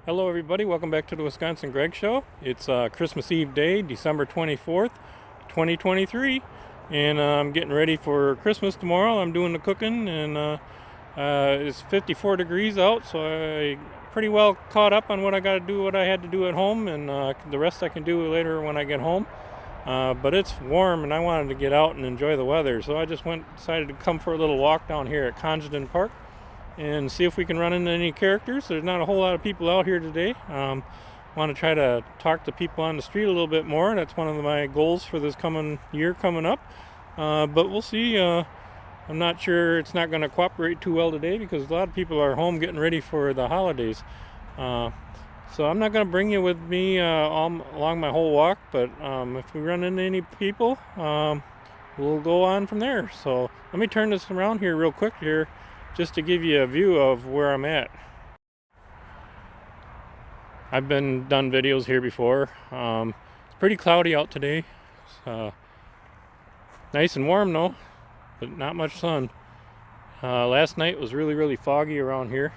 Hello everybody, welcome back to the Wisconsin Greg Show. It's Christmas Eve day, December 24th, 2023, and I'm getting ready for Christmas tomorrow. I'm doing the cooking, and it's 54 degrees out, so I pretty well caught up on what I had to do at home, and the rest I can do later when I get home. But it's warm, and I wanted to get out and enjoy the weather, so I just decided to come for a little walk down here at Congdon Park and see if we can run into any characters. There's not a whole lot of people out here today. Want to try to talk to people on the street a little bit more. That's one of my goals for this coming year coming up. But we'll see. I'm not sure. It's not going to cooperate too well today because a lot of people are home getting ready for the holidays. So I'm not going to bring you with me along my whole walk, but if we run into any people, we'll go on from there. So let me turn this around here real quick here, just to give you a view of where I'm at. I've done videos here before. It's pretty cloudy out today. Nice and warm though, but not much sun. Last night was really foggy around here.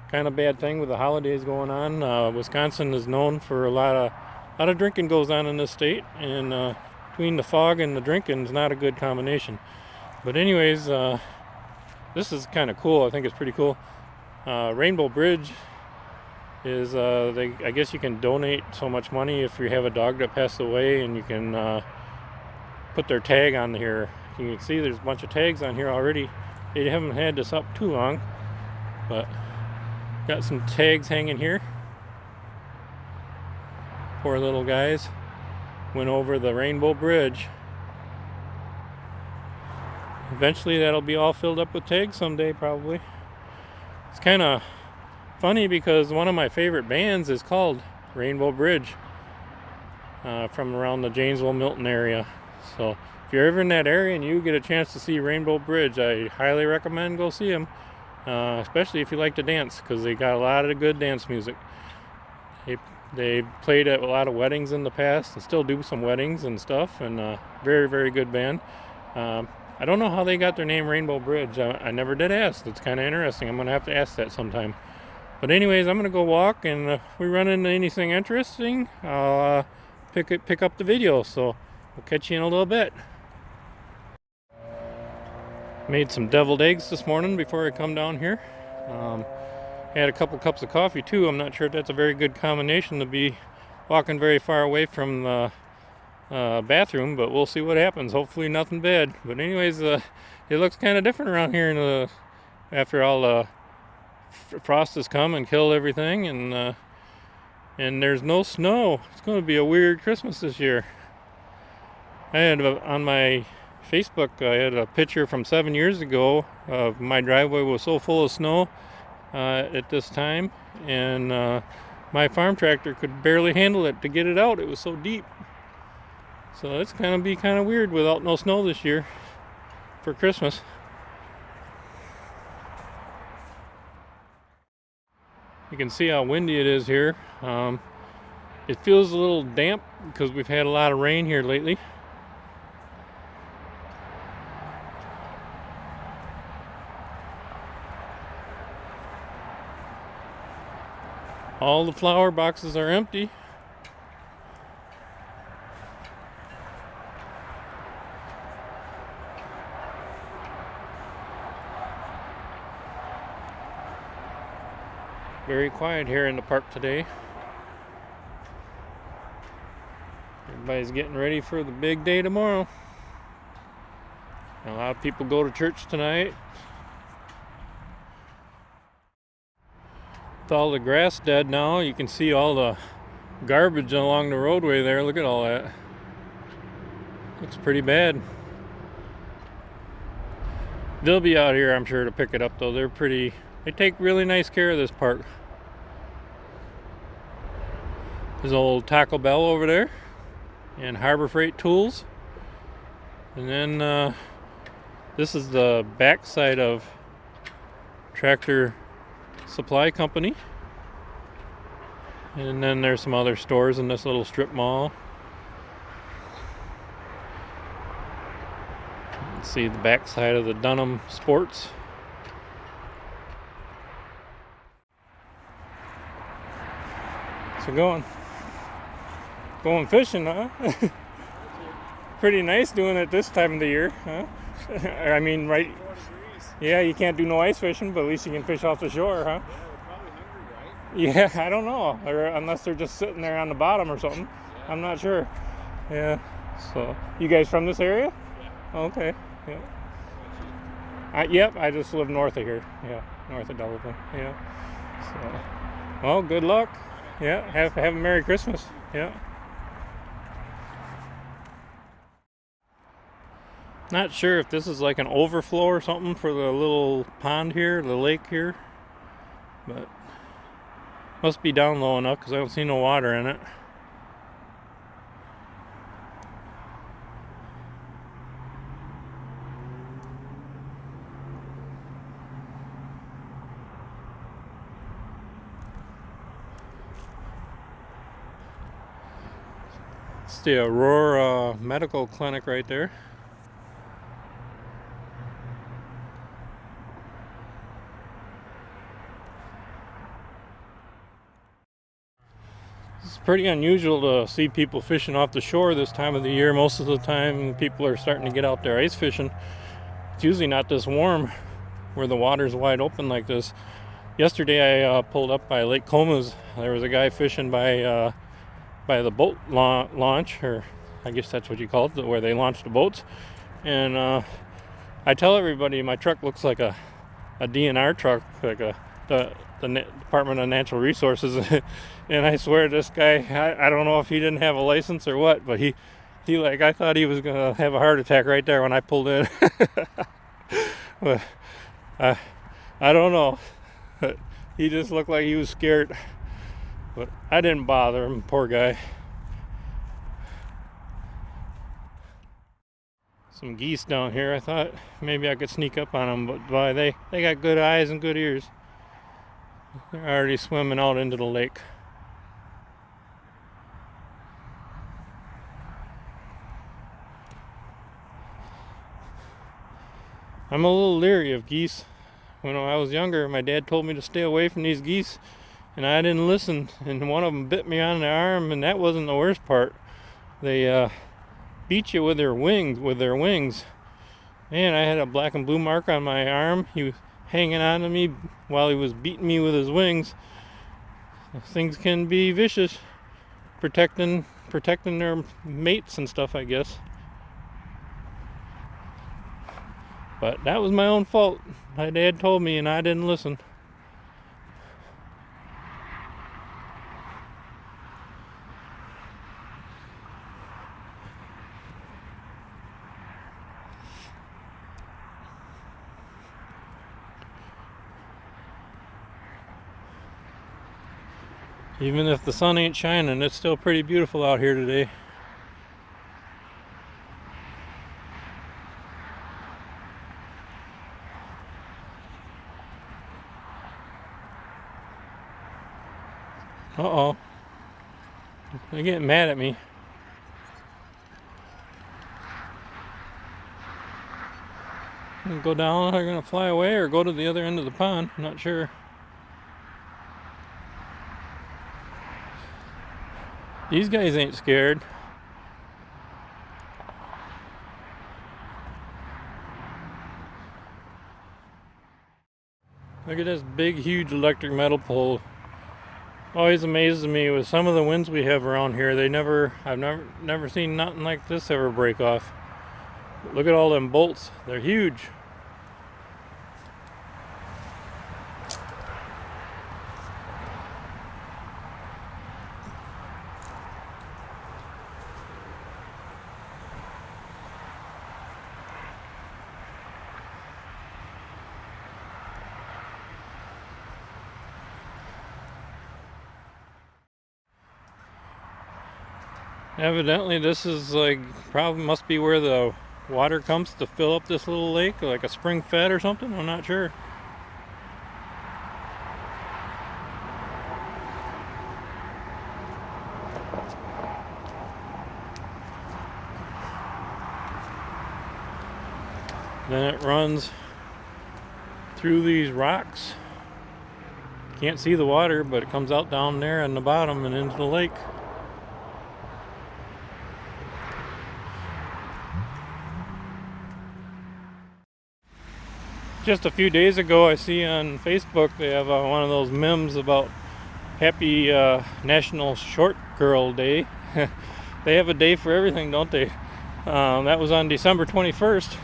Kind of bad thing with the holidays going on. Wisconsin is known for a lot of drinking goes on in this state, and between the fog and the drinking is not a good combination. But anyways, this is kind of cool. I think it's pretty cool. Rainbow Bridge is, I guess you can donate so much money if you have a dog that passed away, and you can put their tag on here. You can see there's a bunch of tags on here already. They haven't had this up too long, but got some tags hanging here. Poor little guys went over the Rainbow Bridge. Eventually that'll be all filled up with tags someday, probably. It's kind of funny because one of my favorite bands is called Rainbow Bridge, from around the Janesville, Milton area. So if you're ever in that area and you get a chance to see Rainbow Bridge, I highly recommend go see them, especially if you like to dance, because they got a lot of good dance music. They played at a lot of weddings in the past and still do some weddings and stuff, and very good band. I don't know how they got their name Rainbow Bridge. I never did ask. That's kind of interesting. I'm going to have to ask that sometime. But anyways, I'm going to go walk, and if we run into anything interesting, I'll pick up the video. So we'll catch you in a little bit. Made some deviled eggs this morning before I come down here. Had a couple cups of coffee too. I'm not sure if that's a very good combination to be walking very far away from the bathroom, but we'll see what happens. Hopefully nothing bad. But anyways, it looks kind of different around here after all the frost has come and killed everything, and there's no snow. It's going to be a weird Christmas this year. I had on my Facebook, I had a picture from 7 years ago of my driveway was so full of snow at this time, and my farm tractor could barely handle it to get it out. It was so deep. So it's going to be kind of weird without no snow this year for Christmas. You can see how windy it is here. It feels a little damp because we've had a lot of rain here lately. All the flower boxes are empty. Very quiet here in the park today. Everybody's getting ready for the big day tomorrow. A lot of people go to church tonight. With all the grass dead now, you can see all the garbage along the roadway there. Look at all that. Looks pretty bad. They'll be out here, I'm sure, to pick it up though. They take really nice care of this park. There's an old Taco Bell over there, and Harbor Freight Tools. And then this is the back side of Tractor Supply Company. And then there's some other stores in this little strip mall. Let's see the back side of the Dunham Sports. So going fishing, huh? Pretty nice doing it this time of the year, huh? I mean, right? 4 degrees. Yeah, you can't do no ice fishing, but at least you can fish off the shore, huh? Yeah, we're probably hungry, right? Yeah, I don't know, or unless they're just sitting there on the bottom or something. Yeah. I'm not sure. Yeah. So, you guys from this area? Yeah. Okay. Yeah. How about Yep. I just live north of here. Yeah, north of Delavan. Yeah. So, well, good luck. Yeah. Have a Merry Christmas. Yeah. Not sure if this is like an overflow or something for the little pond here, the lake here, but must be down low enough because I don't see no water in it. It's the Aurora Medical Clinic right there. It's pretty unusual to see people fishing off the shore this time of the year. Most of the time people are starting to get out there ice fishing. It's usually not this warm where the water's wide open like this. Yesterday I pulled up by Lake Comas. There was a guy fishing by the boat launch, or I guess that's what you call it, where they launch the boats. And I tell everybody my truck looks like a DNR truck, like the Department of Natural Resources. And I swear this guy, I don't know if he didn't have a license or what, but he like, I thought he was gonna have a heart attack right there when I pulled in. But I don't know. But he just looked like he was scared. But I didn't bother him, poor guy. Some geese down here. I thought maybe I could sneak up on them, but boy, they got good eyes and good ears. They're already swimming out into the lake. I'm a little leery of geese. When I was younger, my dad told me to stay away from these geese, and I didn't listen, and one of them bit me on the arm, and that wasn't the worst part. They beat you with their wings. Man, I had a black and blue mark on my arm. He was hanging on to me while he was beating me with his wings. Things can be vicious, protecting their mates and stuff, I guess. But that was my own fault. My dad told me and I didn't listen. Even if the sun ain't shining, it's still pretty beautiful out here today. Uh-oh. They're getting mad at me. Go down, they're gonna fly away or go to the other end of the pond. I'm not sure. These guys ain't scared. Look at this big, huge electric metal pole. Always amazes me with some of the winds we have around here. I've never seen nothing like this ever break off. Look at all them bolts. They're huge. Evidently this is like, probably must be where the water comes to fill up this little lake, like a spring fed or something. I'm not sure. Then it runs through these rocks Can't see the water, but it comes out down there on the bottom and into the lake. Just a few days ago, I see on Facebook they have one of those memes about Happy National Short Girl Day. They have a day for everything, don't they? That was on December 21st,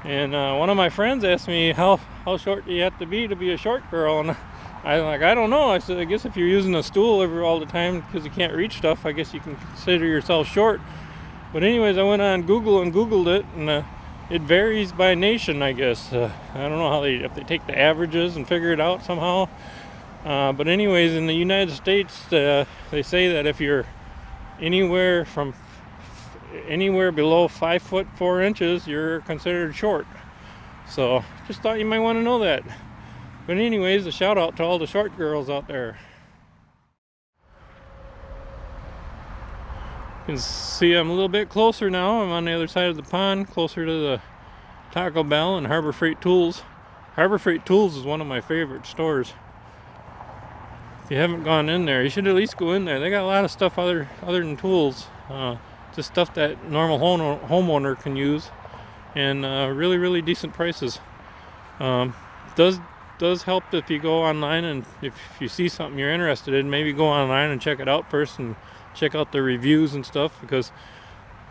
and one of my friends asked me how short do you have to be a short girl, and I'm like, I don't know. I said, I guess if you're using a stool all the time because you can't reach stuff, I guess you can consider yourself short. But anyways, I went on Google and Googled it, and it varies by nation, I guess. I don't know if they take the averages and figure it out somehow. But anyways, in the United States, they say that if you're anywhere below 5 foot 4 inches, you're considered short. So just thought you might want to know that. But anyways, a shout out to all the short girls out there. You can see I'm a little bit closer now. I'm on the other side of the pond, closer to the Taco Bell and Harbor Freight Tools. Harbor Freight Tools is one of my favorite stores. If you haven't gone in there, you should at least go in there. They got a lot of stuff other than tools. Just stuff that normal homeowner can use, and really, really decent prices. Does help if you go online, and if you see something you're interested in, maybe go online and check it out first and check out the reviews and stuff, because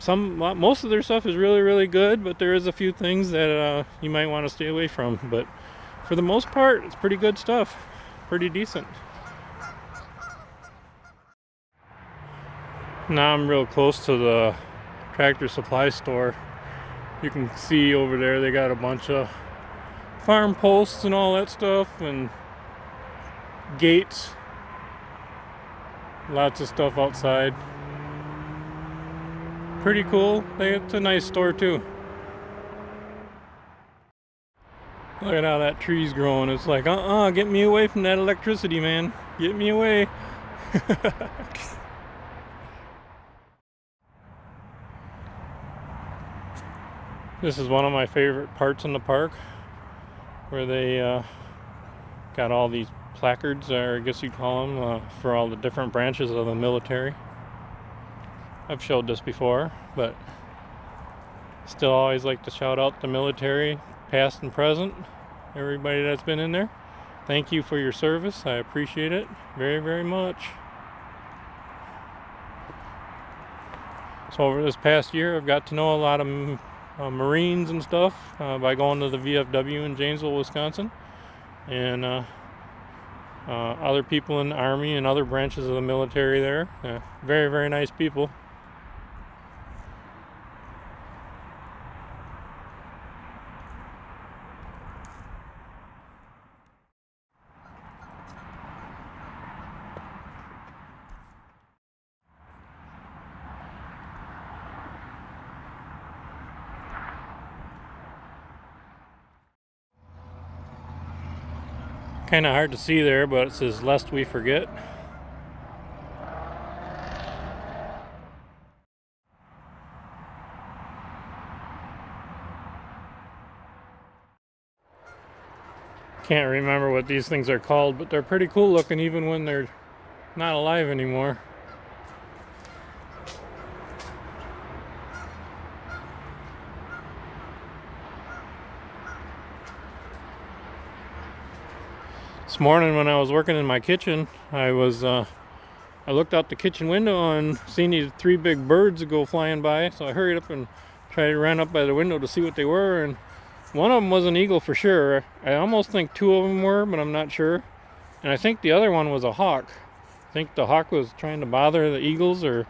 most of their stuff is really, really good, but there is a few things that you might want to stay away from. But for the most part, it's pretty good stuff, pretty decent. Now I'm real close to the Tractor Supply store. You can see over there they got a bunch of farm posts and all that stuff, and gates. Lots of stuff outside. Pretty cool. It's a nice store too. Look at how that tree's growing. It's like, get me away from that electricity, man. Get me away. This is one of my favorite parts in the park, where they got all these placards, or I guess you'd call them, for all the different branches of the military. I've showed this before, but still always like to shout out the military, past and present, everybody that's been in there. Thank you for your service. I appreciate it very, very much. So over this past year, I've got to know a lot of Marines and stuff by going to the VFW in Janesville, Wisconsin, and other people in the Army and other branches of the military there. Very, very nice people. Kind of hard to see there, but it says "Lest we forget." Can't remember what these things are called, but they're pretty cool looking even when they're not alive anymore. This morning when I was working in my kitchen, I looked out the kitchen window and seen these 3 big birds go flying by, so I hurried up and tried to run up by the window to see what they were, and one of them was an eagle for sure. I almost think 2 of them were, but I'm not sure. And I think the other one was a hawk. I think the hawk was trying to bother the eagles, or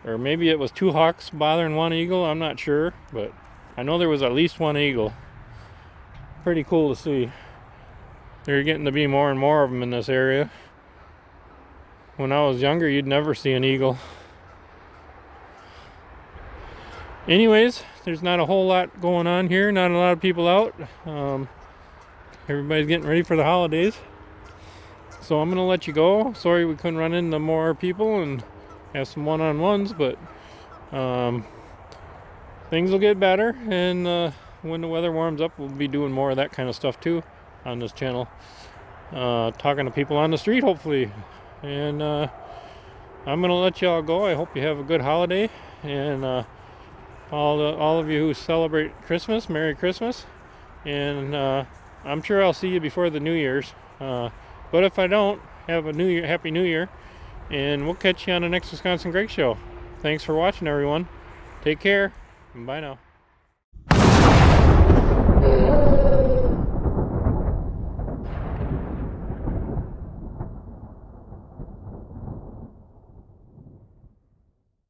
maybe it was 2 hawks bothering 1 eagle. I'm not sure, but I know there was at least 1 eagle. Pretty cool to see. There are getting to be more and more of them in this area. When I was younger, you'd never see an eagle. Anyways, there's not a whole lot going on here. Not a lot of people out. Everybody's getting ready for the holidays. So I'm going to let you go. Sorry we couldn't run into more people and have some one-on-ones, but things will get better. And when the weather warms up, we'll be doing more of that kind of stuff too on this channel. talking to people on the street, hopefully. And I'm gonna let y'all go. I hope you have a good holiday, and all of you who celebrate Christmas, Merry Christmas. And I'm sure I'll see you before the New Year's. But if I don't, have a Happy New Year, and we'll catch you on the next Wisconsin Greg Show. Thanks for watching, everyone. Take care. Bye now.